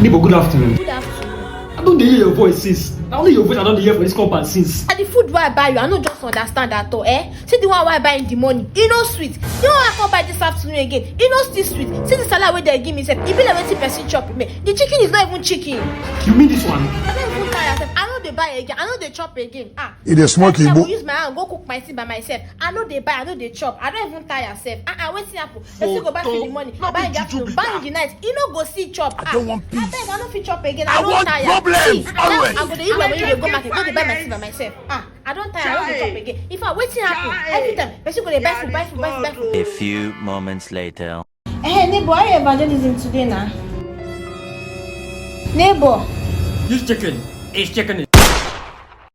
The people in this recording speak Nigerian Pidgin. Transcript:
Neighbor, good afternoon. Good afternoon. I don't hear your voice since. Not only your voice, I don't hear for this compound since. And the food where I buy you, I don't just understand that all, eh? See the one where I buy in the morning, you know sweet. You know I come buy this afternoon again, you know still sweet. See the salad where they give me, it be like when 20% chop me. The chicken is not even chicken. You mean this one? I don't even tire myself. I know they buy again. I know they chop again. It is smoky. I will use my hand go cook my thing by myself. I know they buy. I know they chop. I don't even tire myself. Waiting happen. Let's go back in the morning. Buy in the afternoon. Buy in the night. You know go see chop. I don't want peace. I beg. I don't fit chop again. I don't want tire. problems, See, always. I go to use my money. Go market. Go to buy my thing by myself. I don't tire. I don't go chop again. If I waiting happen every time, let's go to buy food. A few moments later. Hey neighbor, are you evangelism today now? Neighbor. This chicken is chicken.